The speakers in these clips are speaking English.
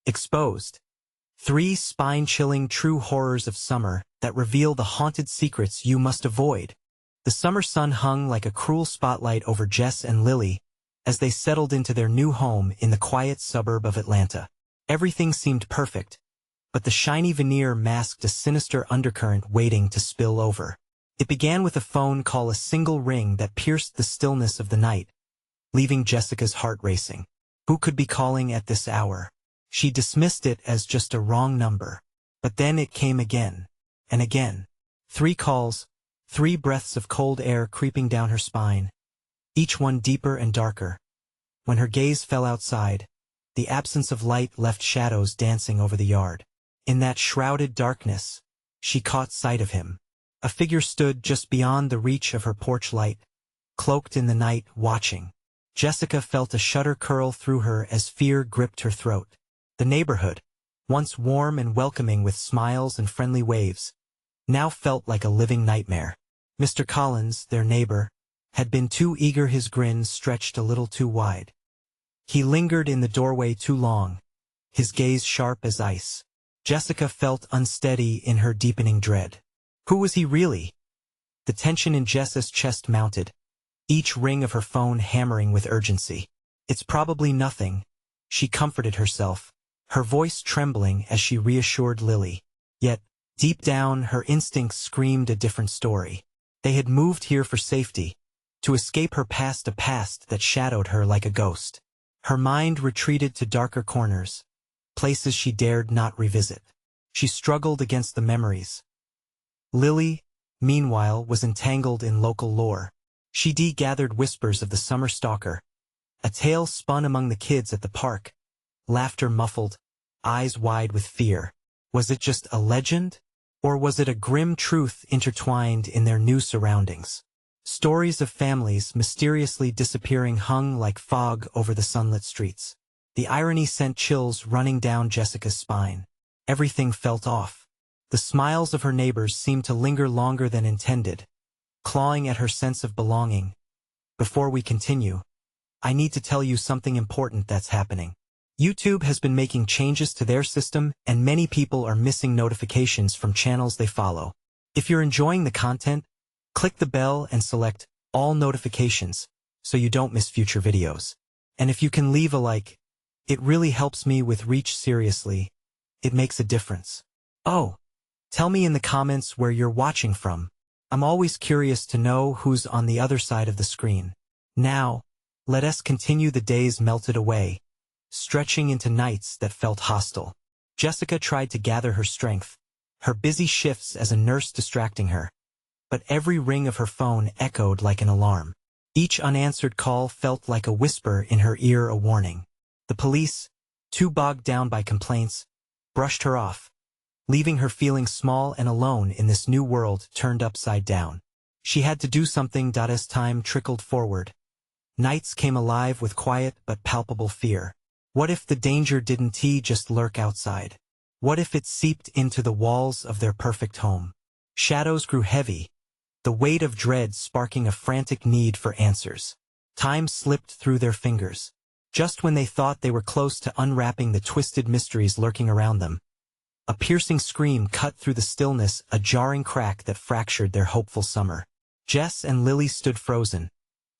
Exposed. 3 spine-chilling true horrors of summer that reveal the haunted secrets you must avoid. The summer sun hung like a cruel spotlight over Jess and Lily as they settled into their new home in the quiet suburb of Atlanta. Everything seemed perfect, but the shiny veneer masked a sinister undercurrent waiting to spill over. It began with a phone call, a single ring that pierced the stillness of the night, leaving Jessica's heart racing. Who could be calling at this hour? She dismissed it as just a wrong number. But then it came again, and again. 3 calls, 3 breaths of cold air creeping down her spine, each one deeper and darker. When her gaze fell outside, the absence of light left shadows dancing over the yard. In that shrouded darkness, she caught sight of him. A figure stood just beyond the reach of her porch light, cloaked in the night, watching. Jessica felt a shudder curl through her as fear gripped her throat. The neighborhood, once warm and welcoming with smiles and friendly waves, now felt like a living nightmare. Mr. Collins, their neighbor, had been too eager, his grin stretched a little too wide. He lingered in the doorway too long, his gaze sharp as ice. Jessica felt unsteady in her deepening dread. Who was he really? The tension in Jess's chest mounted, each ring of her phone hammering with urgency. It's probably nothing, she comforted herself, her voice trembling as she reassured Lily. Yet, deep down, her instincts screamed a different story. They had moved here for safety, to escape her past, a past that shadowed her like a ghost. Her mind retreated to darker corners, places she dared not revisit. She struggled against the memories. Lily, meanwhile, was entangled in local lore. She gathered whispers of the summer stalker, a tale spun among the kids at the park, laughter muffled, eyes wide with fear. Was it just a legend? Or was it a grim truth intertwined in their new surroundings? Stories of families mysteriously disappearing hung like fog over the sunlit streets. The irony sent chills running down Jessica's spine. Everything felt off. The smiles of her neighbors seemed to linger longer than intended, clawing at her sense of belonging. Before we continue, I need to tell you something important that's happening. YouTube has been making changes to their system, and many people are missing notifications from channels they follow. If you're enjoying the content, click the bell and select all notifications so you don't miss future videos. And if you can leave a like, it really helps me with reach. Seriously, it makes a difference. Oh, tell me in the comments where you're watching from. I'm always curious to know who's on the other side of the screen. Now, let us continue. The days melted away, stretching into nights that felt hostile. Jessica tried to gather her strength, her busy shifts as a nurse distracting her. But every ring of her phone echoed like an alarm. Each unanswered call felt like a whisper in her ear, a warning. The police, too bogged down by complaints, brushed her off, leaving her feeling small and alone in this new world turned upside down. She had to do something. As time trickled forward, nights came alive with quiet but palpable fear. What if the danger didn't just lurk outside? What if it seeped into the walls of their perfect home? Shadows grew heavy, the weight of dread sparking a frantic need for answers. Time slipped through their fingers. Just when they thought they were close to unwrapping the twisted mysteries lurking around them, a piercing scream cut through the stillness, a jarring crack that fractured their hopeful summer. Jess and Lily stood frozen,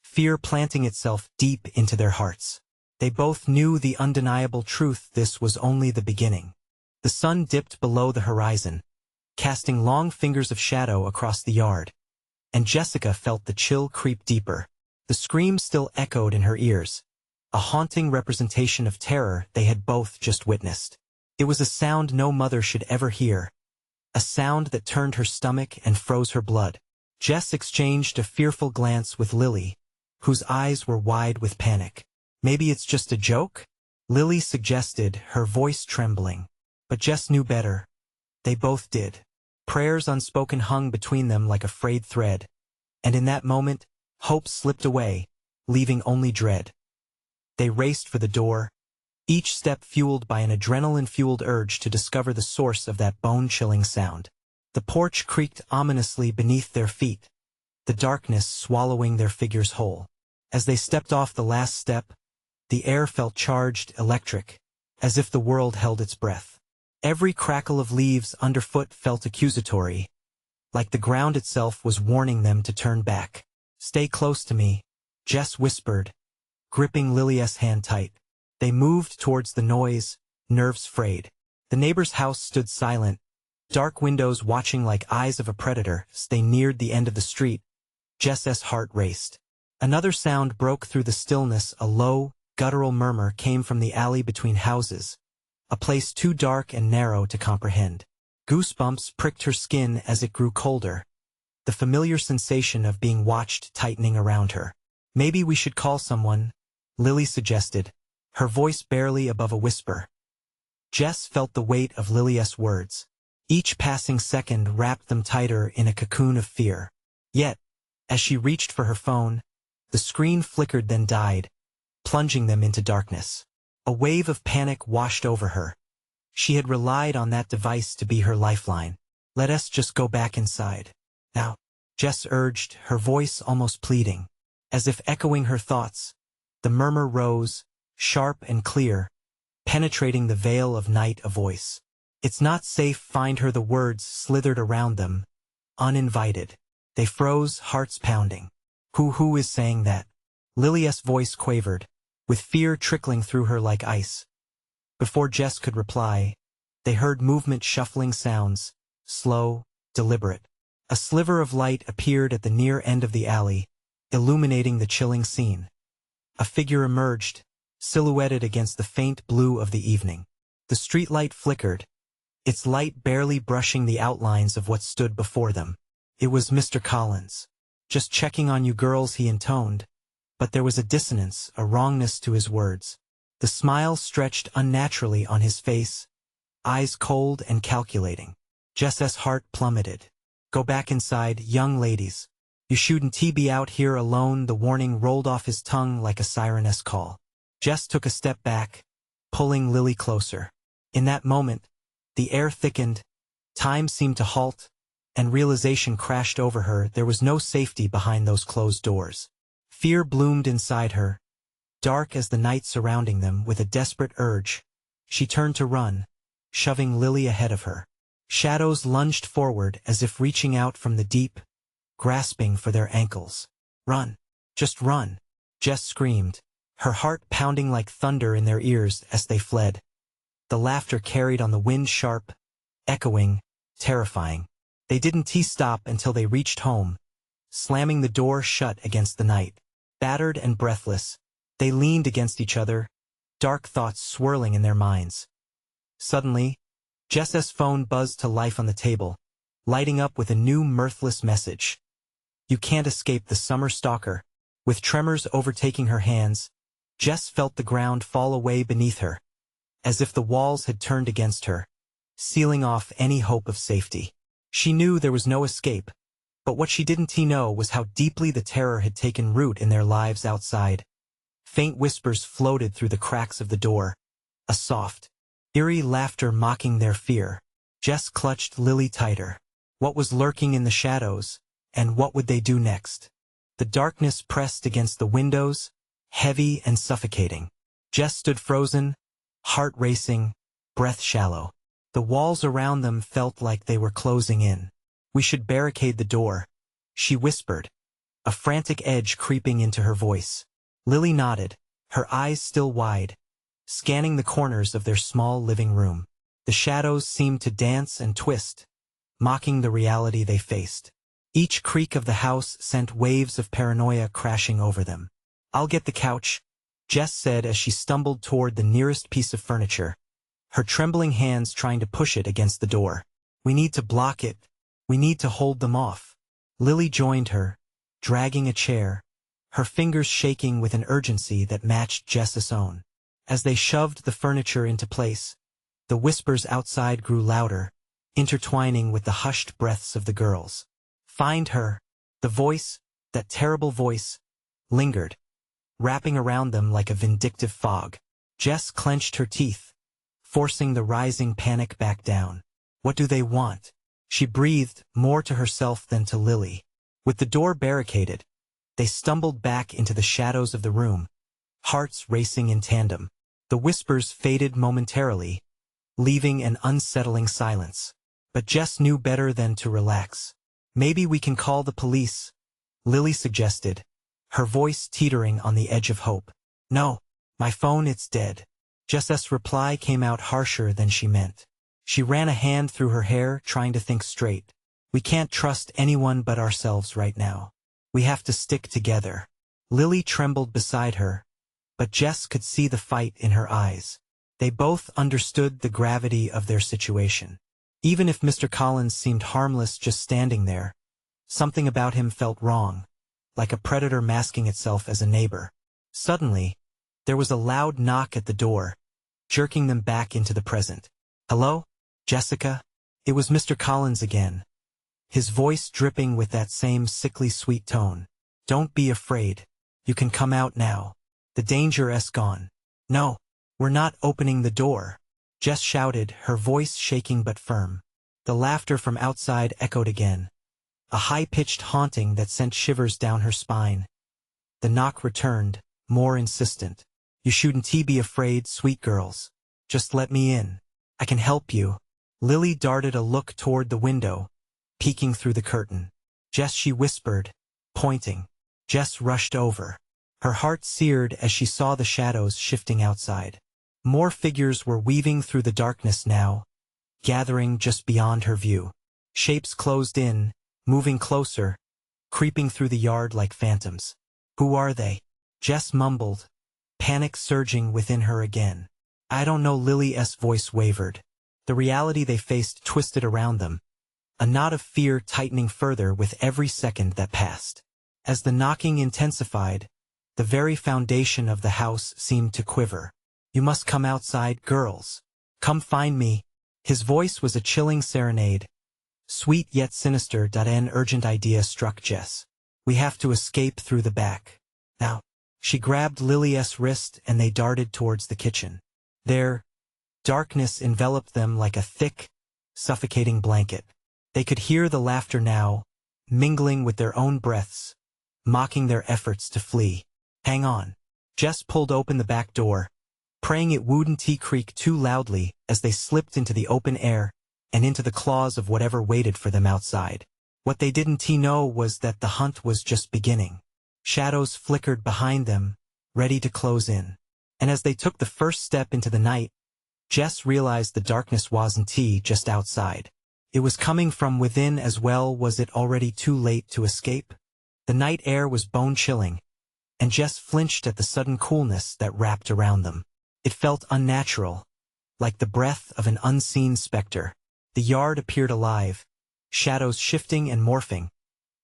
fear planting itself deep into their hearts. They both knew the undeniable truth: this was only the beginning. The sun dipped below the horizon, casting long fingers of shadow across the yard, and Jessica felt the chill creep deeper. The scream still echoed in her ears, a haunting representation of terror they had both just witnessed. It was a sound no mother should ever hear, a sound that turned her stomach and froze her blood. Jess exchanged a fearful glance with Lily, whose eyes were wide with panic. Maybe it's just a joke? Lily suggested, her voice trembling. But Jess knew better. They both did. Prayers unspoken hung between them like a frayed thread, and in that moment, hope slipped away, leaving only dread. They raced for the door, each step fueled by an adrenaline-fueled urge to discover the source of that bone-chilling sound. The porch creaked ominously beneath their feet, the darkness swallowing their figures whole. As they stepped off the last step, the air felt charged, electric, as if the world held its breath. Every crackle of leaves underfoot felt accusatory, like the ground itself was warning them to turn back. "Stay close to me," Jess whispered, gripping Lilia's hand tight. They moved towards the noise, nerves frayed. The neighbor's house stood silent, dark windows watching like eyes of a predator. As they neared the end of the street, Jess's heart raced. Another sound broke through the stillness. A low, guttural murmur came from the alley between houses, a place too dark and narrow to comprehend. Goosebumps pricked her skin as it grew colder, the familiar sensation of being watched tightening around her. "Maybe we should call someone," Lily suggested, her voice barely above a whisper. Jess felt the weight of Lilia's words. Each passing second wrapped them tighter in a cocoon of fear. Yet, as she reached for her phone, the screen flickered then died, plunging them into darkness. A wave of panic washed over her. She had relied on that device to be her lifeline. "Let us just go back inside now," Jess urged, her voice almost pleading. As if echoing her thoughts, the murmur rose, sharp and clear, penetrating the veil of night. A voice. "It's not safe." Find her. The words slithered around them, uninvited. They froze, hearts pounding. Who is saying that?" Lilia's voice quavered, with fear trickling through her like ice. Before Jess could reply, they heard movement, shuffling sounds, slow, deliberate. A sliver of light appeared at the near end of the alley, illuminating the chilling scene. A figure emerged, silhouetted against the faint blue of the evening. The streetlight flickered, its light barely brushing the outlines of what stood before them. It was Mr. Collins. "Just checking on you girls," he intoned, but there was a dissonance, a wrongness to his words. The smile stretched unnaturally on his face, eyes cold and calculating. Jess's heart plummeted. "Go back inside, young ladies. You shouldn't be out here alone." The warning rolled off his tongue like a siren's call. Jess took a step back, pulling Lily closer. In that moment, the air thickened, time seemed to halt, and realization crashed over her. There was no safety behind those closed doors. Fear bloomed inside her, dark as the night surrounding them. With a desperate urge, she turned to run, shoving Lily ahead of her. Shadows lunged forward as if reaching out from the deep, grasping for their ankles. "Run! Just run!" Jess screamed, her heart pounding like thunder in their ears as they fled. The laughter carried on the wind, sharp, echoing, terrifying. They didn't stop until they reached home, slamming the door shut against the night. Battered and breathless, they leaned against each other, dark thoughts swirling in their minds. Suddenly, Jess's phone buzzed to life on the table, lighting up with a new mirthless message. "You can't escape the summer stalker." With tremors overtaking her hands, Jess felt the ground fall away beneath her, as if the walls had turned against her, sealing off any hope of safety. She knew there was no escape, but what she didn't know was how deeply the terror had taken root in their lives outside. Faint whispers floated through the cracks of the door, a soft, eerie laughter mocking their fear. Jess clutched Lily tighter. What was lurking in the shadows, and what would they do next? The darkness pressed against the windows, heavy and suffocating. Jess stood frozen, heart racing, breath shallow. The walls around them felt like they were closing in. "We should barricade the door," she whispered, a frantic edge creeping into her voice. Lily nodded, her eyes still wide, scanning the corners of their small living room. The shadows seemed to dance and twist, mocking the reality they faced. Each creak of the house sent waves of paranoia crashing over them. "I'll get the couch," Jess said as she stumbled toward the nearest piece of furniture, her trembling hands trying to push it against the door. "We need to block it. We need to hold them off." Lily joined her, dragging a chair, her fingers shaking with an urgency that matched Jess's own. As they shoved the furniture into place, the whispers outside grew louder, intertwining with the hushed breaths of the girls. "Find her!" The voice, that terrible voice, lingered, wrapping around them like a vindictive fog. Jess clenched her teeth, forcing the rising panic back down. "What do they want?" She breathed, more to herself than to Lily. With the door barricaded, they stumbled back into the shadows of the room, hearts racing in tandem. The whispers faded momentarily, leaving an unsettling silence. But Jess knew better than to relax. Maybe we can call the police, Lily suggested, her voice teetering on the edge of hope. No, my phone, it's dead. Jess's reply came out harsher than she meant. She ran a hand through her hair, trying to think straight. We can't trust anyone but ourselves right now. We have to stick together. Lily trembled beside her, but Jess could see the fight in her eyes. They both understood the gravity of their situation. Even if Mr. Collins seemed harmless just standing there, something about him felt wrong, like a predator masking itself as a neighbor. Suddenly, there was a loud knock at the door, jerking them back into the present. Hello, Jessica? It was Mr. Collins again, his voice dripping with that same sickly sweet tone. Don't be afraid. You can come out now. The danger is gone. No, we're not opening the door, Jess shouted, her voice shaking but firm. The laughter from outside echoed again, a high-pitched haunting that sent shivers down her spine. The knock returned, more insistent. You shouldn't be afraid, sweet girls. Just let me in. I can help you. Lily darted a look toward the window, peeking through the curtain. Jess, she whispered, pointing. Jess rushed over. Her heart seared as she saw the shadows shifting outside. More figures were weaving through the darkness now, gathering just beyond her view. Shapes closed in, moving closer, creeping through the yard like phantoms. Who are they? Jess mumbled, panic surging within her again. I don't know, Lily's voice wavered. The reality they faced twisted around them, a knot of fear tightening further with every second that passed. As the knocking intensified, the very foundation of the house seemed to quiver. You must come outside, girls. Come find me. His voice was a chilling serenade, sweet yet sinister. An urgent idea struck Jess. We have to escape through the back. Now. She grabbed Lily's wrist and they darted towards the kitchen. There, darkness enveloped them like a thick, suffocating blanket. They could hear the laughter now, mingling with their own breaths, mocking their efforts to flee. Hang on. Jess pulled open the back door, praying it wouldn't creak too loudly as they slipped into the open air and into the claws of whatever waited for them outside. What they didn't know was that the hunt was just beginning. Shadows flickered behind them, ready to close in. And as they took the first step into the night, Jess realized the darkness wasn't just outside. It was coming from within as well. Was it already too late to escape? The night air was bone-chilling, and Jess flinched at the sudden coolness that wrapped around them. It felt unnatural, like the breath of an unseen specter. The yard appeared alive, shadows shifting and morphing,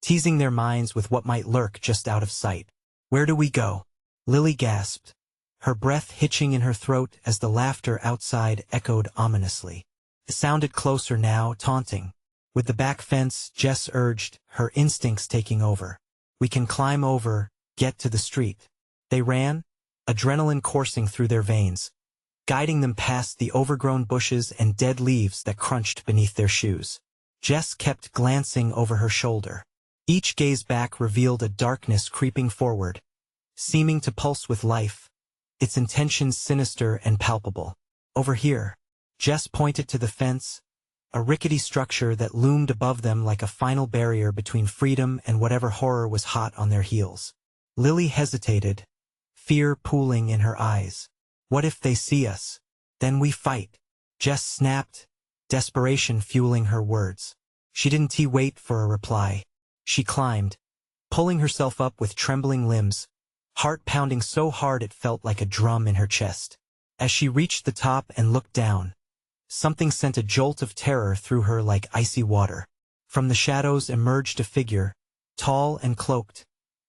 teasing their minds with what might lurk just out of sight. Where do we go? Lily gasped, her breath hitching in her throat as the laughter outside echoed ominously. It sounded closer now, taunting. With the back fence, Jess urged, her instincts taking over. We can climb over, get to the street. They ran, adrenaline coursing through their veins, guiding them past the overgrown bushes and dead leaves that crunched beneath their shoes. Jess kept glancing over her shoulder. Each gaze back revealed a darkness creeping forward, seeming to pulse with life, its intentions sinister and palpable. Over here, Jess pointed to the fence, a rickety structure that loomed above them like a final barrier between freedom and whatever horror was hot on their heels. Lily hesitated, fear pooling in her eyes. What if they see us? Then we fight. Jess snapped, desperation fueling her words. She didn't wait for a reply. She climbed, pulling herself up with trembling limbs, heart pounding so hard it felt like a drum in her chest. As she reached the top and looked down, something sent a jolt of terror through her like icy water. From the shadows emerged a figure, tall and cloaked,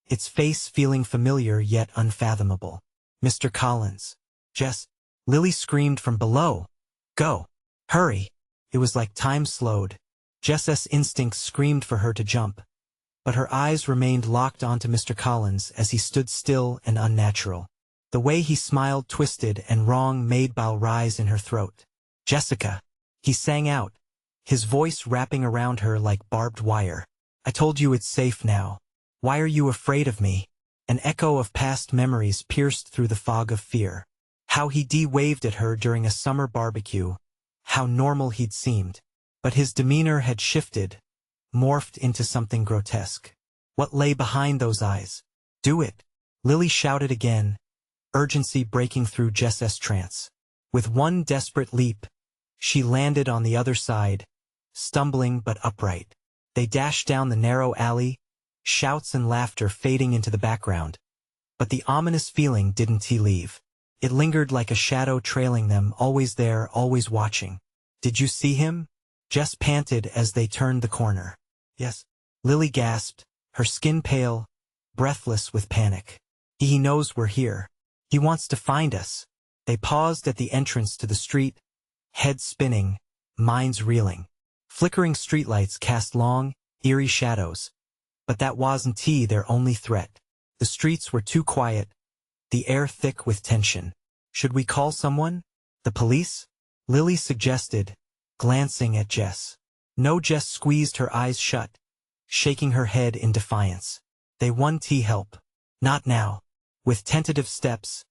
its face feeling familiar yet unfathomable. Mr. Collins. Jess, Lily screamed from below. Go. Hurry. It was like time slowed. Jess's instincts screamed for her to jump, but her eyes remained locked onto Mr. Collins as he stood still and unnatural. The way he smiled twisted and wrong made bile rise in her throat. Jessica. He sang out, his voice wrapping around her like barbed wire. I told you it's safe now. Why are you afraid of me? An echo of past memories pierced through the fog of fear. How he waved at her during a summer barbecue, how normal he'd seemed. But his demeanor had shifted, morphed into something grotesque. What lay behind those eyes? Do it! Lily shouted again, urgency breaking through Jess's trance. With one desperate leap, she landed on the other side, stumbling but upright. They dashed down the narrow alley, shouts and laughter fading into the background. But the ominous feeling didn't leave. It lingered like a shadow trailing them, always there, always watching. Did you see him? Jess panted as they turned the corner. Yes. Lily gasped, her skin pale, breathless with panic. He knows we're here. He wants to find us. They paused at the entrance to the street, heads spinning, minds reeling. Flickering streetlights cast long, eerie shadows. But that wasn't their only threat. The streets were too quiet, the air thick with tension. Should we call someone? The police? Lily suggested, glancing at Jess. No. Jess squeezed her eyes shut, shaking her head in defiance. They won't help. Not now. With tentative steps,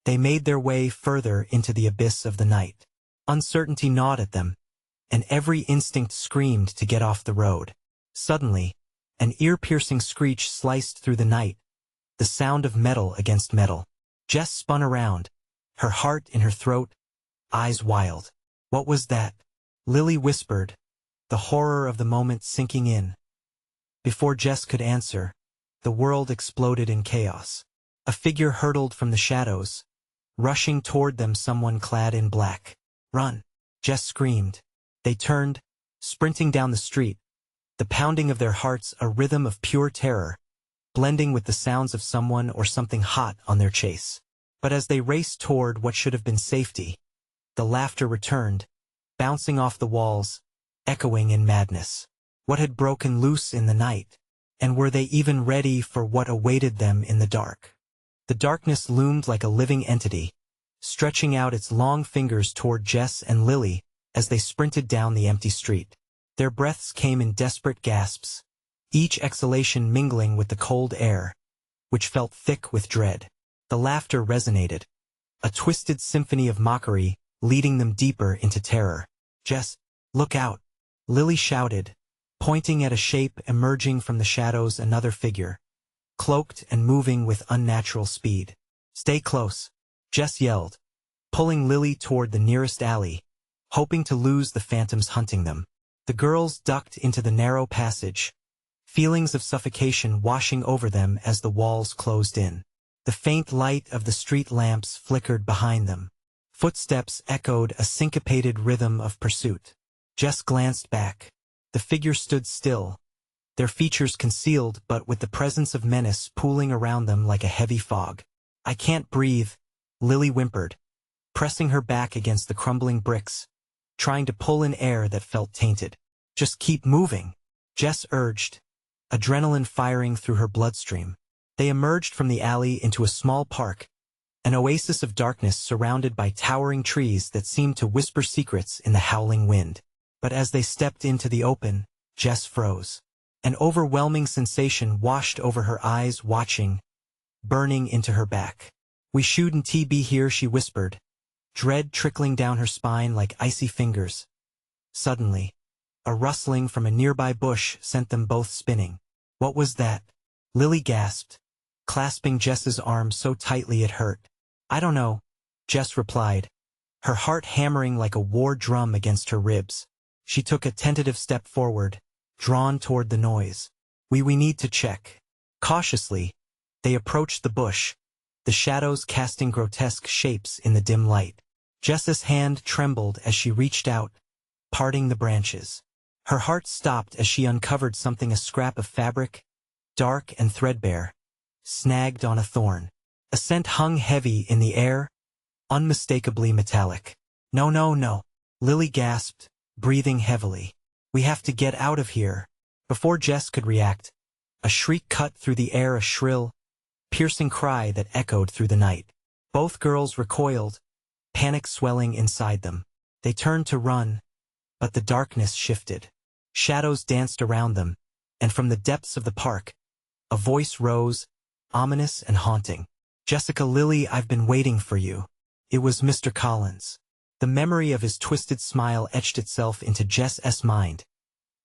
they made their way further into the abyss of the night. Uncertainty gnawed at them, and every instinct screamed to get off the road. Suddenly, an ear-piercing screech sliced through the night, the sound of metal against metal. Jess spun around, her heart in her throat, eyes wild. What was that? Lily whispered, the horror of the moment sinking in. Before Jess could answer, the world exploded in chaos. A figure hurtled from the shadows, rushing toward them, someone clad in black. Run! Jess screamed. They turned, sprinting down the street, the pounding of their hearts a rhythm of pure terror, blending with the sounds of someone or something hot on their chase. But as they raced toward what should have been safety, the laughter returned, bouncing off the walls, echoing in madness. What had broken loose in the night? And were they even ready for what awaited them in the dark? The darkness loomed like a living entity, stretching out its long fingers toward Jess and Lily as they sprinted down the empty street. Their breaths came in desperate gasps, each exhalation mingling with the cold air, which felt thick with dread. The laughter resonated, a twisted symphony of mockery, leading them deeper into terror. Jess, look out! Lily shouted, pointing at a shape emerging from the shadows, another figure, cloaked and moving with unnatural speed. Stay close, Jess yelled, pulling Lily toward the nearest alley, hoping to lose the phantoms hunting them. The girls ducked into the narrow passage, feelings of suffocation washing over them as the walls closed in. The faint light of the street lamps flickered behind them. Footsteps echoed a syncopated rhythm of pursuit. Jess glanced back. The figure stood still, their features concealed but with the presence of menace pooling around them like a heavy fog. I can't breathe, Lily whimpered, pressing her back against the crumbling bricks, trying to pull in air that felt tainted. Just keep moving, Jess urged, adrenaline firing through her bloodstream. They emerged from the alley into a small park, an oasis of darkness surrounded by towering trees that seemed to whisper secrets in the howling wind. But as they stepped into the open, Jess froze. An overwhelming sensation washed over her eyes, watching, burning into her back. We shouldn't be here, she whispered, dread trickling down her spine like icy fingers. Suddenly, a rustling from a nearby bush sent them both spinning. What was that? Lily gasped, clasping Jess's arm so tightly it hurt. I don't know, Jess replied, her heart hammering like a war drum against her ribs. She took a tentative step forward, drawn toward the noise. We need to check. Cautiously, they approached the bush, the shadows casting grotesque shapes in the dim light. Jess's hand trembled as she reached out, parting the branches. Her heart stopped as she uncovered something, a scrap of fabric, dark and threadbare, snagged on a thorn. A scent hung heavy in the air, unmistakably metallic. No, Lily gasped, breathing heavily. We have to get out of here. Before Jess could react, a shriek cut through the air, a shrill, piercing cry that echoed through the night. Both girls recoiled, panic swelling inside them. They turned to run, but the darkness shifted. Shadows danced around them, and from the depths of the park, a voice rose, ominous and haunting. Jessica, Lily, I've been waiting for you. It was Mr. Collins. The memory of his twisted smile etched itself into Jess's mind,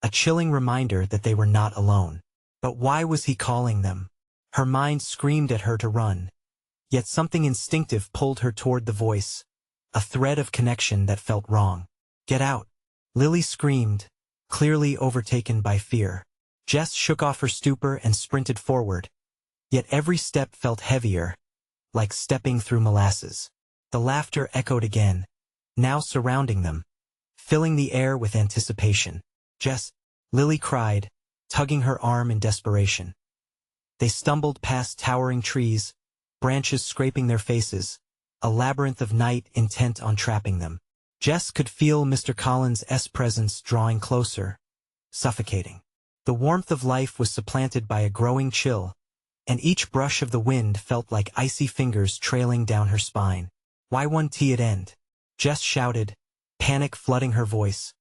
a chilling reminder that they were not alone. But why was he calling them? Her mind screamed at her to run, yet something instinctive pulled her toward the voice, a thread of connection that felt wrong. "Get out!" Lily screamed, clearly overtaken by fear. Jess shook off her stupor and sprinted forward, yet every step felt heavier, like stepping through molasses. The laughter echoed again, now surrounding them, filling the air with anticipation. "Jess!" Lily cried, tugging her arm in desperation. They stumbled past towering trees, branches scraping their faces, a labyrinth of night intent on trapping them. Jess could feel Mr. Collins' presence drawing closer, suffocating. The warmth of life was supplanted by a growing chill, and each brush of the wind felt like icy fingers trailing down her spine. "Why won't it end?" Jess shouted, panic flooding her voice.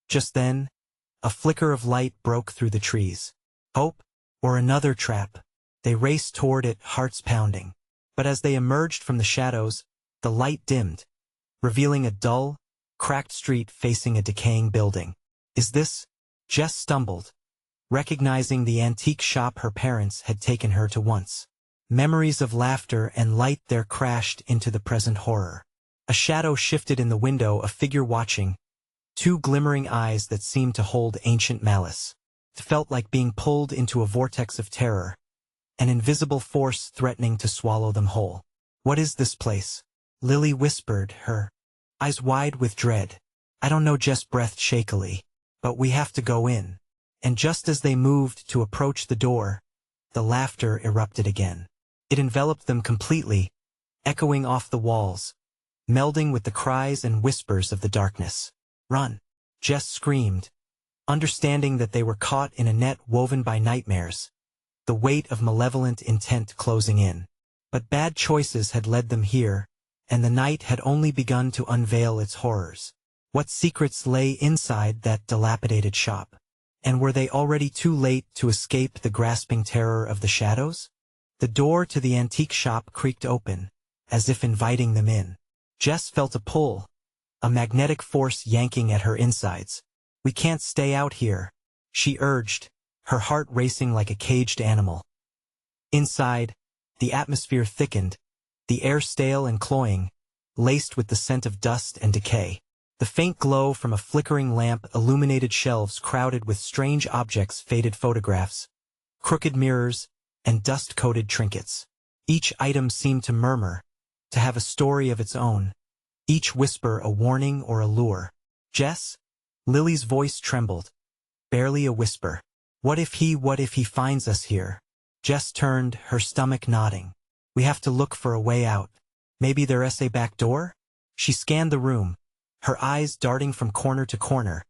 Just then, a flicker of light broke through the trees. Hope? Or another trap? They raced toward it, hearts pounding. But as they emerged from the shadows, the light dimmed, revealing a dull, cracked street facing a decaying building. "Is this?" Jess stumbled, recognizing the antique shop her parents had taken her to once. Memories of laughter and light there crashed into the present horror. A shadow shifted in the window, a figure watching, two glimmering eyes that seemed to hold ancient malice. It felt like being pulled into a vortex of terror, an invisible force threatening to swallow them whole. "What is this place?" Lily whispered, her eyes wide with dread. "I don't know," Jess breathed shakily, "but we have to go in." And just as they moved to approach the door, the laughter erupted again. It enveloped them completely, echoing off the walls, melding with the cries and whispers of the darkness. "Run!" Jess screamed, understanding that they were caught in a net woven by nightmares, the weight of malevolent intent closing in. But bad choices had led them here, and the night had only begun to unveil its horrors. What secrets lay inside that dilapidated shop? And were they already too late to escape the grasping terror of the shadows? The door to the antique shop creaked open, as if inviting them in. Jess felt a pull, a magnetic force yanking at her insides. "We can't stay out here," she urged, her heart racing like a caged animal. Inside, the atmosphere thickened, the air stale and cloying, laced with the scent of dust and decay. The faint glow from a flickering lamp illuminated shelves crowded with strange objects, faded photographs, crooked mirrors, and dust-coated trinkets. Each item seemed to murmur, to have a story of its own, each whisper a warning or a lure. "Jess?" Lily's voice trembled, barely a whisper. What if he finds us here?" Jess turned, her stomach nodding. "We have to look for a way out. Maybe there's a back door?" She scanned the room, her eyes darting from corner to corner,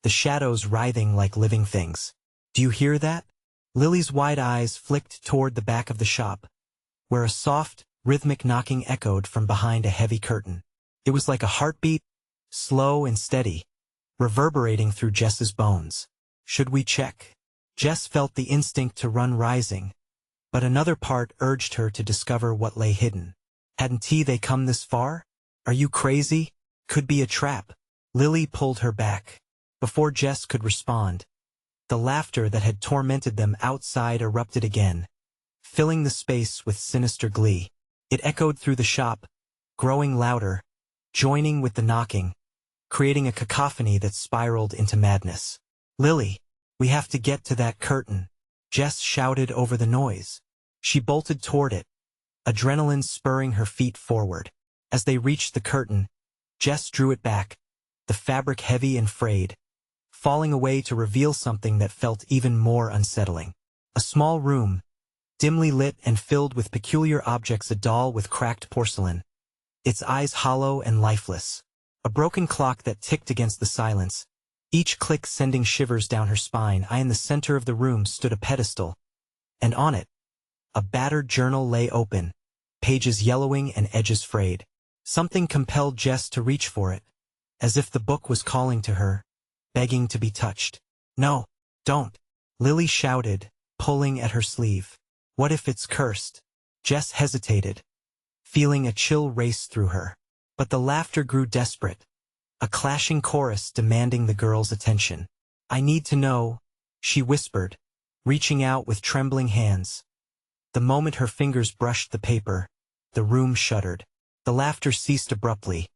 the shadows writhing like living things. "Do you hear that?" Lily's wide eyes flicked toward the back of the shop, where a soft, rhythmic knocking echoed from behind a heavy curtain. It was like a heartbeat, slow and steady, reverberating through Jess's bones. "Should we check?" Jess felt the instinct to run rising, but another part urged her to discover what lay hidden. Hadn't they come this far? "Are you crazy? Could be a trap." Lily pulled her back. Before Jess could respond, the laughter that had tormented them outside erupted again, filling the space with sinister glee. It echoed through the shop, growing louder, joining with the knocking, creating a cacophony that spiraled into madness. "Lily, we have to get to that curtain," Jess shouted over the noise. She bolted toward it, adrenaline spurring her feet forward. As they reached the curtain, Jess drew it back, the fabric heavy and frayed, falling away to reveal something that felt even more unsettling. A small room, dimly lit and filled with peculiar objects, a doll with cracked porcelain, its eyes hollow and lifeless. A broken clock that ticked against the silence, each click sending shivers down her spine. In the center of the room stood a pedestal, and on it, a battered journal lay open, pages yellowing and edges frayed. Something compelled Jess to reach for it, as if the book was calling to her, begging to be touched. "No, don't," Lily shouted, pulling at her sleeve. "What if it's cursed?" Jess hesitated, feeling a chill race through her. But the laughter grew desperate, a clashing chorus demanding the girl's attention. "I need to know," she whispered, reaching out with trembling hands. The moment her fingers brushed the paper, the room shuddered. The laughter ceased abruptly,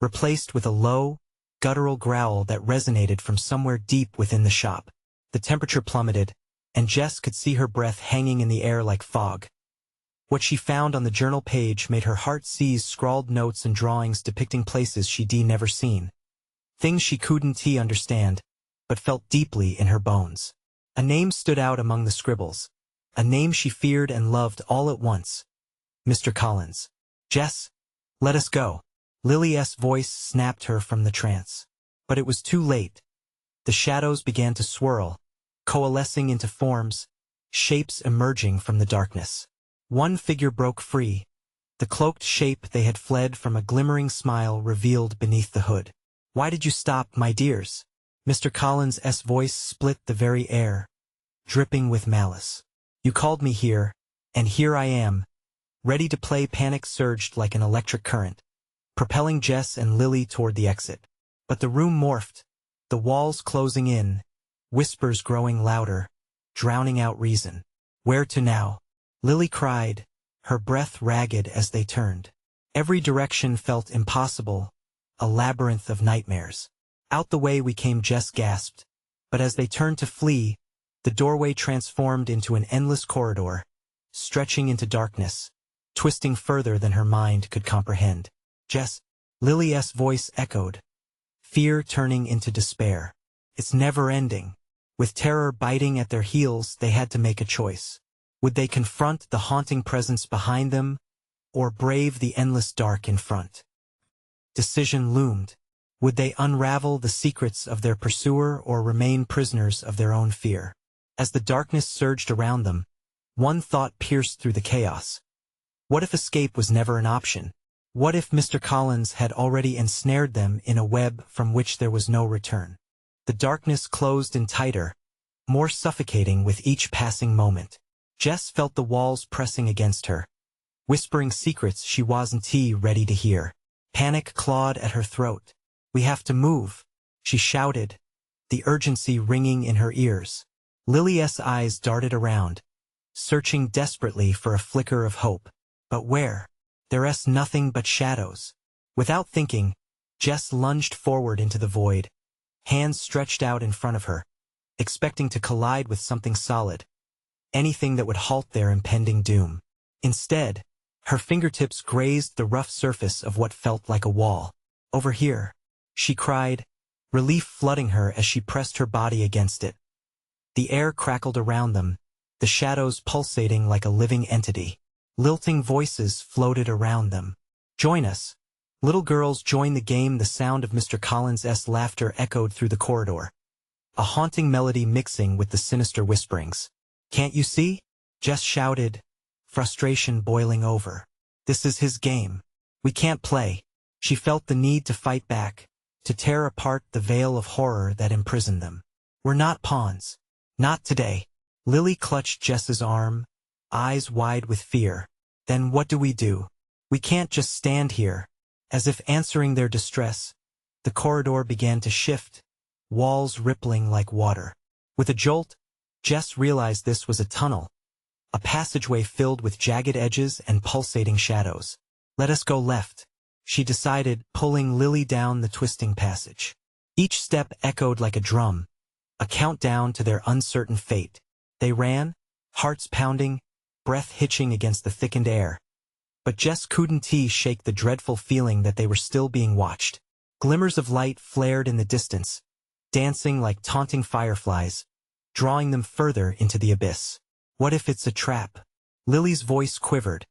replaced with a low, guttural growl that resonated from somewhere deep within the shop. The temperature plummeted, and Jess could see her breath hanging in the air like fog. What she found on the journal page made her heart seize scrawled notes and drawings depicting places she'd never seen. Things she couldn't understand, but felt deeply in her bones. A name stood out among the scribbles, a name she feared and loved all at once. Mr. Collins. "Jess, let us go." Lily's voice snapped her from the trance. But it was too late. The shadows began to swirl, coalescing into forms, shapes emerging from the darkness. One figure broke free, the cloaked shape they had fled from, a glimmering smile revealed beneath the hood. "Why did you stop, my dears?" Mr. Collins' voice split the very air, dripping with malice. "You called me here, and here I am, ready to play." Panic surged like an electric current, propelling Jess and Lily toward the exit. But the room morphed, the walls closing in, whispers growing louder, drowning out reason. "Where to now?" Lily cried, her breath ragged as they turned. Every direction felt impossible, a labyrinth of nightmares. "Out the way we came," Jess gasped. But as they turned to flee, the doorway transformed into an endless corridor, stretching into darkness, twisting further than her mind could comprehend. "Jess," Lily's voice echoed, fear turning into despair. "It's never ending." With terror biting at their heels, they had to make a choice. Would they confront the haunting presence behind them, or brave the endless dark in front? Decision loomed. Would they unravel the secrets of their pursuer or remain prisoners of their own fear? As the darkness surged around them, one thought pierced through the chaos. What if escape was never an option? What if Mr. Collins had already ensnared them in a web from which there was no return? The darkness closed in tighter, more suffocating with each passing moment. Jess felt the walls pressing against her, whispering secrets she wasn't ready to hear. Panic clawed at her throat. "We have to move," she shouted, the urgency ringing in her ears. Lily's eyes darted around, searching desperately for a flicker of hope. But where? There's nothing but shadows. Without thinking, Jess lunged forward into the void, hands stretched out in front of her, expecting to collide with something solid, anything that would halt their impending doom. Instead, her fingertips grazed the rough surface of what felt like a wall. "Over here," she cried, relief flooding her as she pressed her body against it. The air crackled around them, the shadows pulsating like a living entity. Lilting voices floated around them. "Join us." Little girls joined the game. The sound of Mr. Collins' laughter echoed through the corridor, a haunting melody mixing with the sinister whisperings. "Can't you see?" Jess shouted, frustration boiling over. "This is his game. We can't play." She felt the need to fight back, to tear apart the veil of horror that imprisoned them. "We're not pawns. Not today." Lily clutched Jess's arm, eyes wide with fear. "Then what do? We can't just stand here." As if answering their distress, the corridor began to shift, walls rippling like water. With a jolt, Jess realized this was a tunnel, a passageway filled with jagged edges and pulsating shadows. "Let us go left," she decided, pulling Lily down the twisting passage. Each step echoed like a drum, a countdown to their uncertain fate. They ran, hearts pounding, breath hitching against the thickened air. But Jess couldn't shake the dreadful feeling that they were still being watched. Glimmers of light flared in the distance, dancing like taunting fireflies, drawing them further into the abyss. "What if it's a trap?" Lily's voice quivered,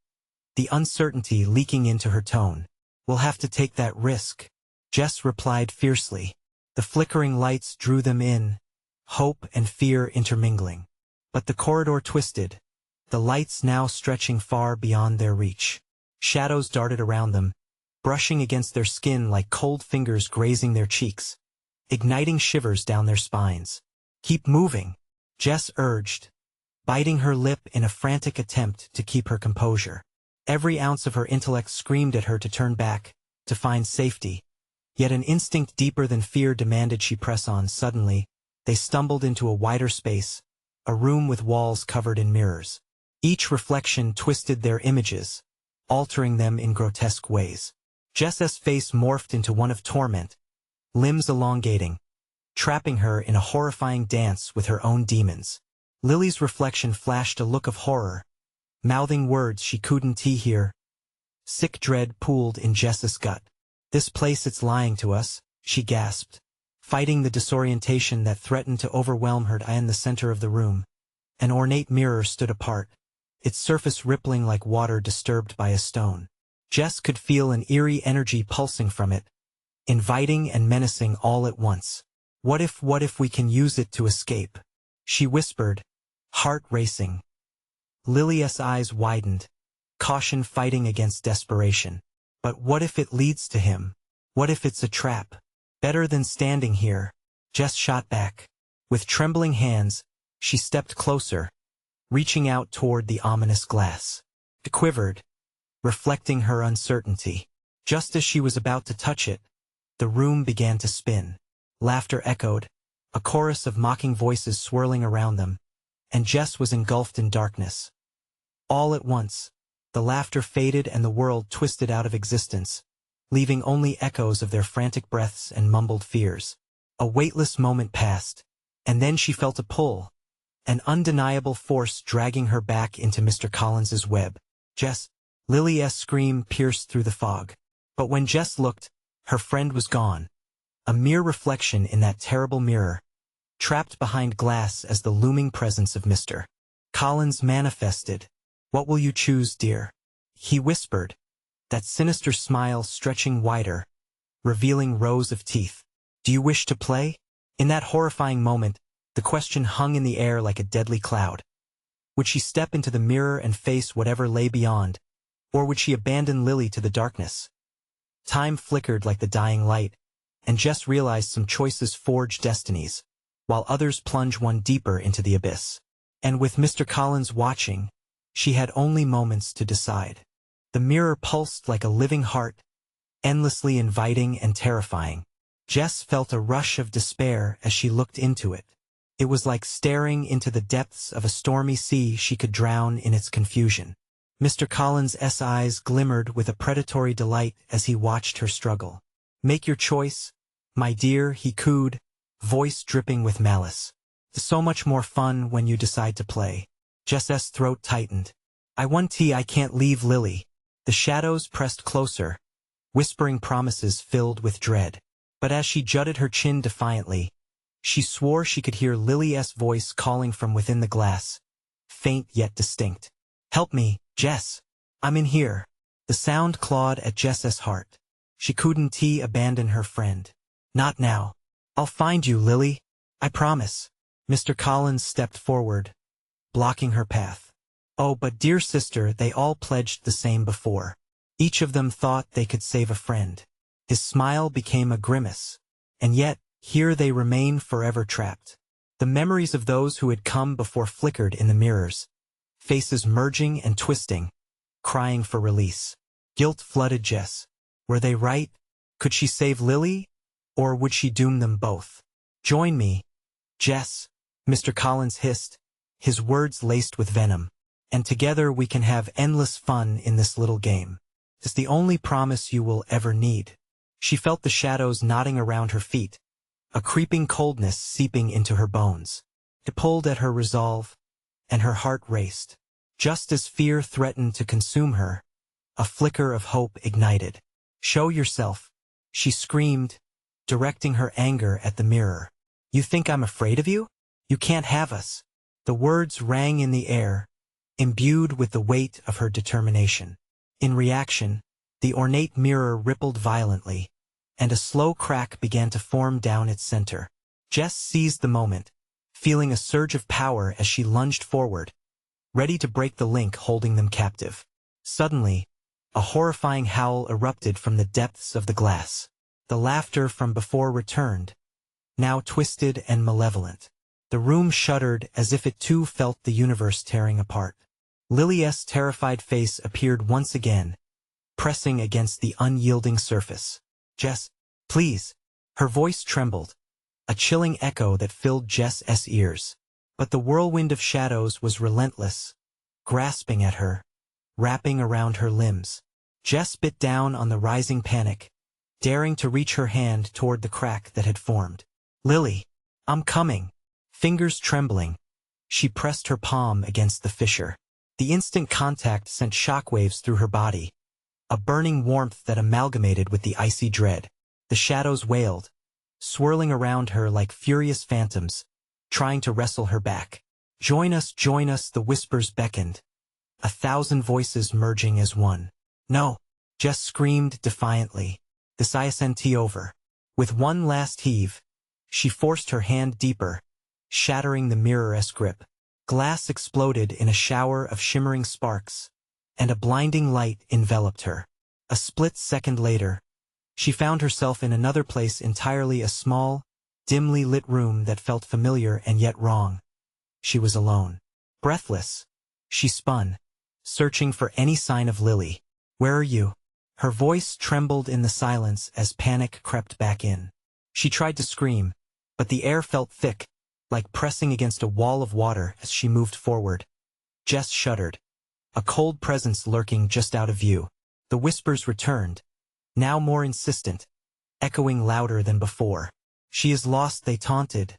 the uncertainty leaking into her tone. "We'll have to take that risk," Jess replied fiercely. The flickering lights drew them in, hope and fear intermingling. But the corridor twisted, the lights now stretching far beyond their reach. Shadows darted around them, brushing against their skin like cold fingers grazing their cheeks, igniting shivers down their spines. "Keep moving," Jess urged, biting her lip in a frantic attempt to keep her composure. Every ounce of her intellect screamed at her to turn back, to find safety. Yet an instinct deeper than fear demanded she press on. Suddenly, they stumbled into a wider space, a room with walls covered in mirrors. Each reflection twisted their images, altering them in grotesque ways. Jess's face morphed into one of torment, limbs elongating, trapping her in a horrifying dance with her own demons. Lily's reflection flashed a look of horror, mouthing words she couldn't hear. Sick dread pooled in Jess's gut. "This place, it's lying to us," she gasped, fighting the disorientation that threatened to overwhelm her. In the center of the room, an ornate mirror stood apart, its surface rippling like water disturbed by a stone. Jess could feel an eerie energy pulsing from it, inviting and menacing all at once. What if we can use it to escape?" she whispered, heart racing. Lily's eyes widened, caution fighting against desperation. But what if it leads to him? What if it's a trap? "Better than standing here," Jess shot back. With trembling hands, she stepped closer, reaching out toward the ominous glass. It quivered, reflecting her uncertainty. Just as she was about to touch it, the room began to spin. Laughter echoed, a chorus of mocking voices swirling around them, and Jess was engulfed in darkness. All at once, the laughter faded and the world twisted out of existence, leaving only echoes of their frantic breaths and mumbled fears. A weightless moment passed, and then she felt a pull, an undeniable force dragging her back into Mr. Collins's web. "Jess!" Lily's scream pierced through the fog. But when Jess looked, her friend was gone. A mere reflection in that terrible mirror, trapped behind glass as the looming presence of Mr. Collins manifested. "What will you choose, dear?" he whispered, that sinister smile stretching wider, revealing rows of teeth. "Do you wish to play?" In that horrifying moment, the question hung in the air like a deadly cloud. Would she step into the mirror and face whatever lay beyond, or would she abandon Lily to the darkness? Time flickered like the dying light, and Jess realized some choices forge destinies, while others plunge one deeper into the abyss. And with Mr. Collins watching, she had only moments to decide. The mirror pulsed like a living heart, endlessly inviting and terrifying. Jess felt a rush of despair as she looked into it. It was like staring into the depths of a stormy sea. She could drown in its confusion. Mr. Collins's eyes glimmered with a predatory delight as he watched her struggle. "Make your choice, my dear," he cooed, voice dripping with malice. "It's so much more fun when you decide to play." Jess's throat tightened. "I want tea. I can't leave Lily." The shadows pressed closer, whispering promises filled with dread. But as she jutted her chin defiantly, she swore she could hear Lily's voice calling from within the glass, faint yet distinct. "Help me, Jess. I'm in here." The sound clawed at Jess's heart. She couldn't abandon her friend. "Not now. I'll find you, Lily. I promise." Mr. Collins stepped forward, blocking her path. "Oh, but dear sister," they all pledged the same before. Each of them thought they could save a friend. His smile became a grimace. And yet, here they remain forever trapped. The memories of those who had come before flickered in the mirrors, faces merging and twisting, crying for release. Guilt flooded Jess. Were they right? Could she save Lily? Or would she doom them both? "Join me, Jess," Mr. Collins hissed, his words laced with venom. "And together we can have endless fun in this little game. It's the only promise you will ever need." She felt the shadows knotting around her feet, a creeping coldness seeping into her bones. It pulled at her resolve, and her heart raced. Just as fear threatened to consume her, a flicker of hope ignited. "Show yourself," she screamed, directing her anger at the mirror. "You think I'm afraid of you? You can't have us." The words rang in the air, imbued with the weight of her determination. In reaction, the ornate mirror rippled violently, and a slow crack began to form down its center. Jess seized the moment, feeling a surge of power as she lunged forward, ready to break the link holding them captive. Suddenly, a horrifying howl erupted from the depths of the glass. The laughter from before returned, now twisted and malevolent. The room shuddered as if it too felt the universe tearing apart. Lily's terrified face appeared once again, pressing against the unyielding surface. "Jess, please." Her voice trembled, a chilling echo that filled Jess's ears. But the whirlwind of shadows was relentless, grasping at her, wrapping around her limbs. Jess bit down on the rising panic, daring to reach her hand toward the crack that had formed. "Lily, I'm coming." Fingers trembling, she pressed her palm against the fissure. The instant contact sent shockwaves through her body, a burning warmth that amalgamated with the icy dread. The shadows wailed, swirling around her like furious phantoms, trying to wrestle her back. Join us, the whispers beckoned, 1,000 voices merging as one. "No," Jess screamed defiantly. "This isn't over." With one last heave, she forced her hand deeper, shattering the mirror's grip. Glass exploded in a shower of shimmering sparks, and a blinding light enveloped her. A split second later, she found herself in another place entirely, a small, dimly lit room that felt familiar and yet wrong. She was alone. Breathless, she spun, searching for any sign of Lily. "Where are you?" Her voice trembled in the silence as panic crept back in. She tried to scream, but the air felt thick, like pressing against a wall of water as she moved forward. Jess shuddered, a cold presence lurking just out of view. The whispers returned, now more insistent, echoing louder than before. "She is lost," they taunted.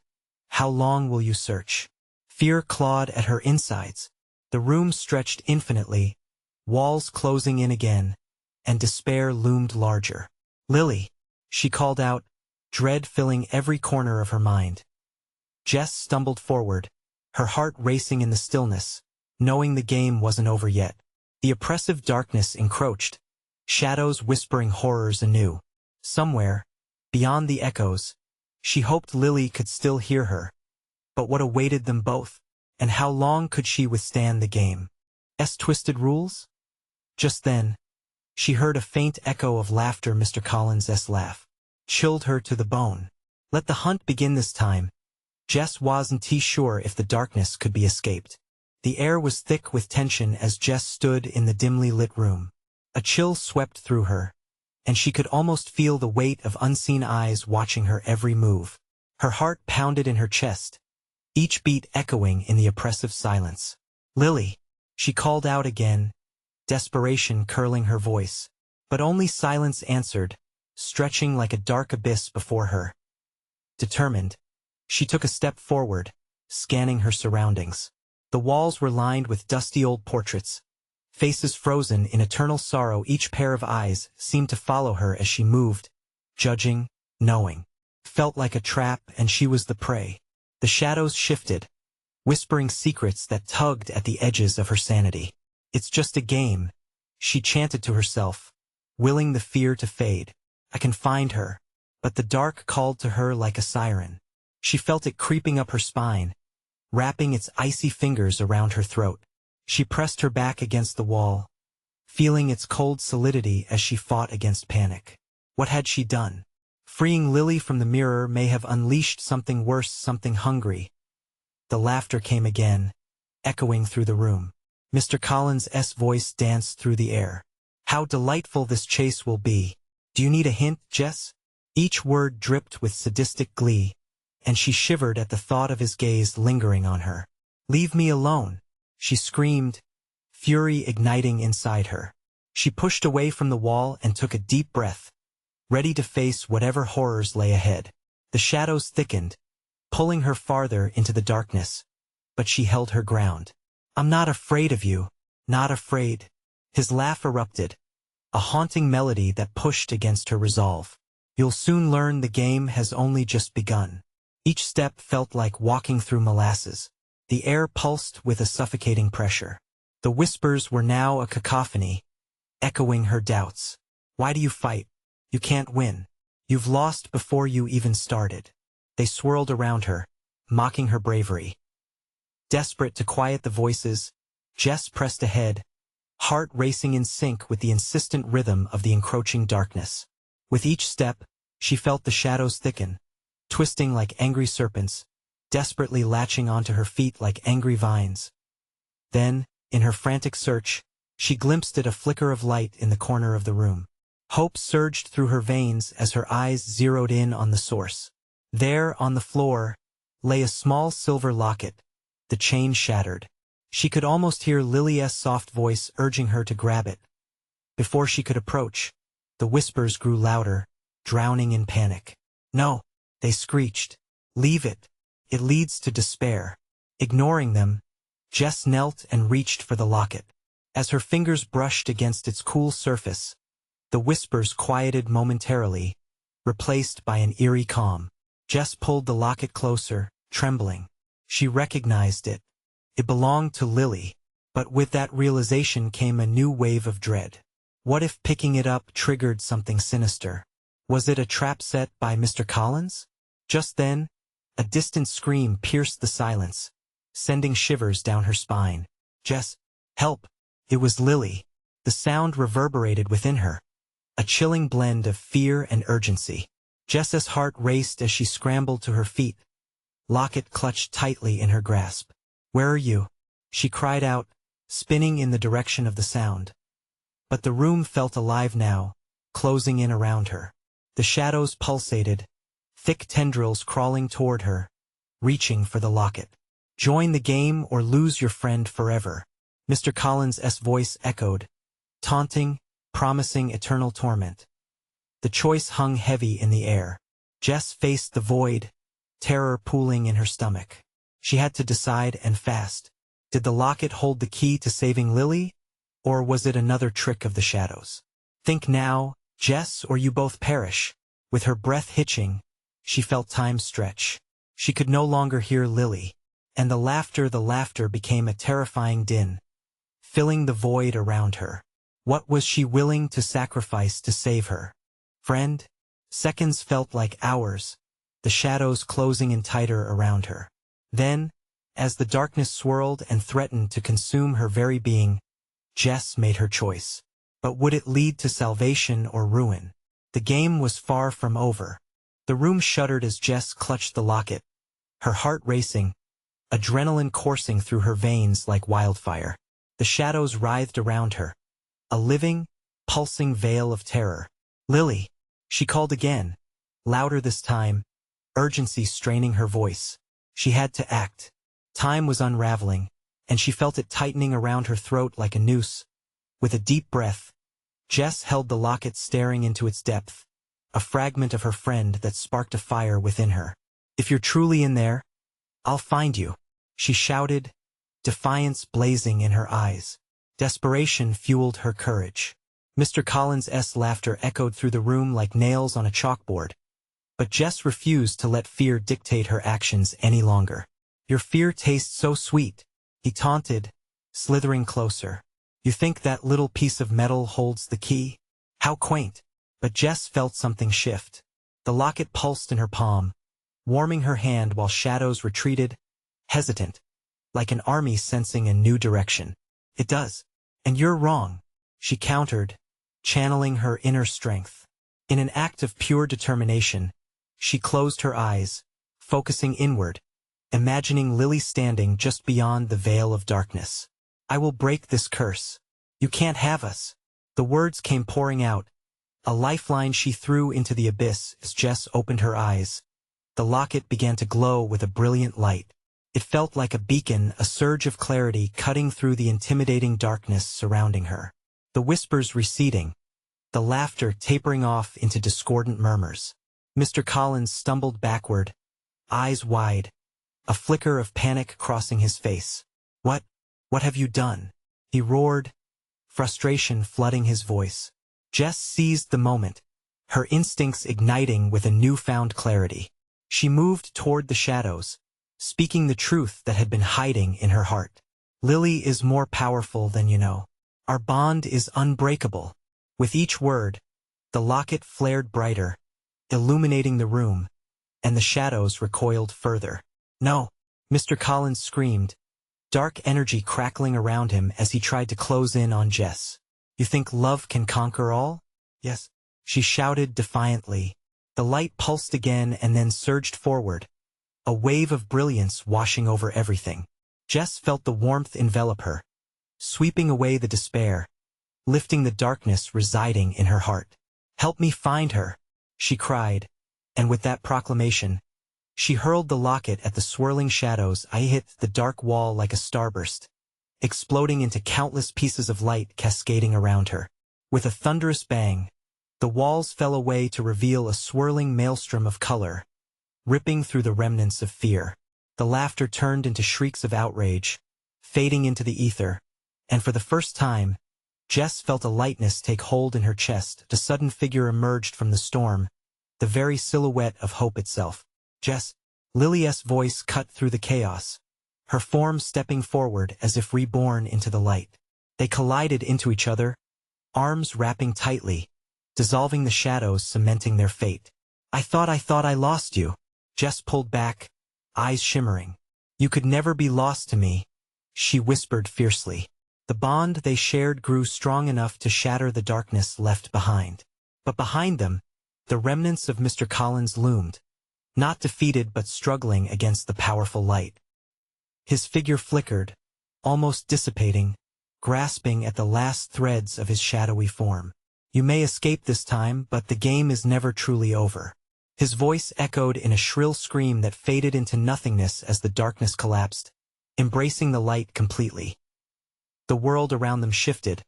"How long will you search?" Fear clawed at her insides. The room stretched infinitely, walls closing in again, and despair loomed larger. "Lily," she called out, dread filling every corner of her mind. Jess stumbled forward, her heart racing in the stillness, knowing the game wasn't over yet. The oppressive darkness encroached, shadows whispering horrors anew. Somewhere, beyond the echoes, she hoped Lily could still hear her. But what awaited them both? And how long could she withstand the game's twisted rules? Just then, she heard a faint echo of laughter. Mr. Collins's laugh chilled her to the bone. Let the hunt begin this time. Jess wasn't sure if the darkness could be escaped. The air was thick with tension as Jess stood in the dimly lit room. A chill swept through her, and she could almost feel the weight of unseen eyes watching her every move. Her heart pounded in her chest, each beat echoing in the oppressive silence. "Lily," she called out again, desperation curling her voice. But only silence answered, stretching like a dark abyss before her. Determined, she took a step forward, scanning her surroundings. The walls were lined with dusty old portraits, faces frozen in eternal sorrow. Each pair of eyes seemed to follow her as she moved, judging, knowing. Felt like a trap, and she was the prey. The shadows shifted, whispering secrets that tugged at the edges of her sanity. "It's just a game," she chanted to herself, willing the fear to fade. "I can find her." But the dark called to her like a siren. She felt it creeping up her spine, wrapping its icy fingers around her throat. She pressed her back against the wall, feeling its cold solidity as she fought against panic. What had she done? Freeing Lily from the mirror may have unleashed something worse, something hungry. The laughter came again, echoing through the room. Mr. Collins's voice danced through the air. "How delightful this chase will be. Do you need a hint, Jess?" Each word dripped with sadistic glee, and she shivered at the thought of his gaze lingering on her. "Leave me alone," she screamed, fury igniting inside her. She pushed away from the wall and took a deep breath, ready to face whatever horrors lay ahead. The shadows thickened, pulling her farther into the darkness, but she held her ground. "I'm not afraid of you, not afraid." His laugh erupted, a haunting melody that pushed against her resolve. "You'll soon learn the game has only just begun." Each step felt like walking through molasses. The air pulsed with a suffocating pressure. The whispers were now a cacophony, echoing her doubts. "Why do you fight? You can't win. You've lost before you even started." They swirled around her, mocking her bravery. Desperate to quiet the voices, Jess pressed ahead, heart racing in sync with the insistent rhythm of the encroaching darkness. With each step, she felt the shadows thicken, twisting like angry serpents, desperately latching onto her feet like angry vines. Then, in her frantic search, She glimpsed at a flicker of light in the corner of the room. Hope surged through her veins as her eyes zeroed in on the source. There, on the floor, lay a small silver locket, the chain shattered. She could almost hear Lily's soft voice urging her to grab it. Before she could approach, the whispers grew louder, drowning in panic. "No," they screeched. "Leave it. It leads to despair." Ignoring them, Jess knelt and reached for the locket. As her fingers brushed against its cool surface, the whispers quieted momentarily, replaced by an eerie calm. Jess pulled the locket closer, trembling. She recognized it. It belonged to Lily, but with that realization came a new wave of dread. What if picking it up triggered something sinister? Was it a trap set by Mr. Collins? Just then, a distant scream pierced the silence, sending shivers down her spine. "Jess, help!" It was Lily. The sound reverberated within her, a chilling blend of fear and urgency. Jess's heart raced as she scrambled to her feet, locket clutched tightly in her grasp. "Where are you?" she cried out, spinning in the direction of the sound. But the room felt alive now, closing in around her. The shadows pulsated, thick tendrils crawling toward her, reaching for the locket. "Join the game or lose your friend forever," Mr. Collins' voice echoed, taunting, promising eternal torment. The choice hung heavy in the air. Jess faced the void, terror pooling in her stomach. She had to decide, and fast. Did the locket hold the key to saving Lily, or was it another trick of the shadows? "Think now, Jess, or you both perish." With her breath hitching, she felt time stretch. She could no longer hear Lily, and the laughter became a terrifying din, filling the void around her. What was she willing to sacrifice to save her friend? Seconds felt like hours, the shadows closing in tighter around her. Then, as the darkness swirled and threatened to consume her very being, Jess made her choice. But would it lead to salvation or ruin? The game was far from over. The room shuddered as Jess clutched the locket, her heart racing, adrenaline coursing through her veins like wildfire. The shadows writhed around her, a living, pulsing veil of terror. "Lily!" she called again, louder this time, urgency straining her voice. She had to act. Time was unraveling, and she felt it tightening around her throat like a noose. With a deep breath, Jess held the locket, staring into its depth, a fragment of her friend that sparked a fire within her. "If you're truly in there, I'll find you," she shouted, defiance blazing in her eyes. Desperation fueled her courage. Mr. Collins' laughter echoed through the room like nails on a chalkboard. But Jess refused to let fear dictate her actions any longer. "Your fear tastes so sweet," he taunted, slithering closer. "You think that little piece of metal holds the key? How quaint." But Jess felt something shift. The locket pulsed in her palm, warming her hand while shadows retreated, hesitant, like an army sensing a new direction. "It does. And you're wrong," she countered, channeling her inner strength. In an act of pure determination, she closed her eyes, focusing inward, imagining Lily standing just beyond the veil of darkness. "I will break this curse. You can't have us." The words came pouring out, a lifeline she threw into the abyss. As Jess opened her eyes, the locket began to glow with a brilliant light. It felt like a beacon, a surge of clarity cutting through the intimidating darkness surrounding her. The whispers receding, the laughter tapering off into discordant murmurs. Mr. Collins stumbled backward, eyes wide, a flicker of panic crossing his face. What have you done?" he roared, frustration flooding his voice. Jess seized the moment, her instincts igniting with a newfound clarity. She moved toward the shadows, speaking the truth that had been hiding in her heart. "Lily is more powerful than you know. Our bond is unbreakable." With each word, the locket flared brighter, illuminating the room, and the shadows recoiled further. "No!" Mr. Collins screamed, dark energy crackling around him as he tried to close in on Jess. "You think love can conquer all?" "Yes," she shouted defiantly. The light pulsed again and then surged forward, a wave of brilliance washing over everything. Jess felt the warmth envelop her, sweeping away the despair, lifting the darkness residing in her heart. "Help me find her," she cried, and with that proclamation, she hurled the locket at the swirling shadows. I hit the dark wall like a starburst, exploding into countless pieces of light cascading around her. With a thunderous bang, the walls fell away to reveal a swirling maelstrom of color, ripping through the remnants of fear. The laughter turned into shrieks of outrage, fading into the ether, and for the first time, Jess felt a lightness take hold in her chest. A sudden figure emerged from the storm, the very silhouette of hope itself. "Jess," Lily's voice cut through the chaos, her form stepping forward as if reborn into the light. They collided into each other, arms wrapping tightly, dissolving the shadows, cementing their fate. I thought I lost you." Jess pulled back, eyes shimmering. "You could never be lost to me," she whispered fiercely. The bond they shared grew strong enough to shatter the darkness left behind. But behind them, the remnants of Mr. Collins loomed, not defeated but struggling against the powerful light. His figure flickered, almost dissipating, grasping at the last threads of his shadowy form. "You may escape this time, but the game is never truly over." His voice echoed in a shrill scream that faded into nothingness as the darkness collapsed, embracing the light completely. The world around them shifted,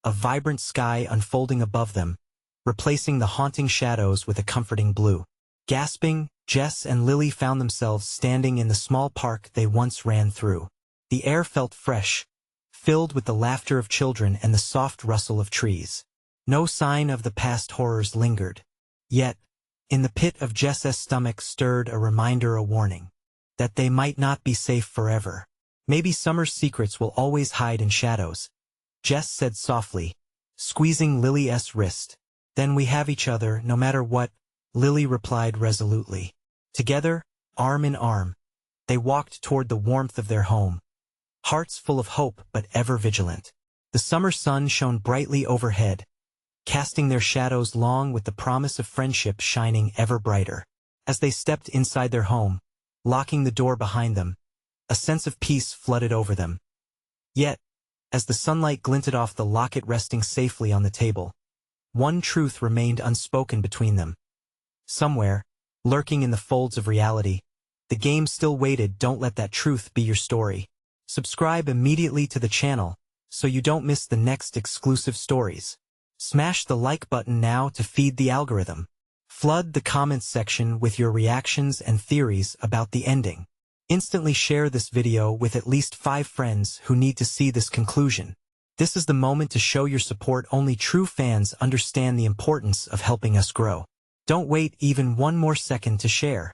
a vibrant sky unfolding above them, replacing the haunting shadows with a comforting blue. Gasping, Jess and Lily found themselves standing in the small park they once ran through. The air felt fresh, filled with the laughter of children and the soft rustle of trees. No sign of the past horrors lingered. Yet, in the pit of Jess's stomach stirred a reminder, a warning, that they might not be safe forever. "Maybe summer's secrets will always hide in shadows," Jess said softly, squeezing Lily's wrist. "Then we have each other, no matter what," Lily replied resolutely. Together, arm in arm, they walked toward the warmth of their home, hearts full of hope but ever vigilant. The summer sun shone brightly overhead, casting their shadows long with the promise of friendship shining ever brighter. As they stepped inside their home, locking the door behind them, a sense of peace flooded over them. Yet, as the sunlight glinted off the locket resting safely on the table, one truth remained unspoken between them. Somewhere, lurking in the folds of reality, the game still waited. Don't let that truth be your story. Subscribe immediately to the channel so you don't miss the next exclusive stories. Smash the like button now to feed the algorithm. Flood the comments section with your reactions and theories about the ending. Instantly share this video with at least 5 friends who need to see this conclusion. This is the moment to show your support. Only true fans understand the importance of helping us grow. Don't wait even one more second to share.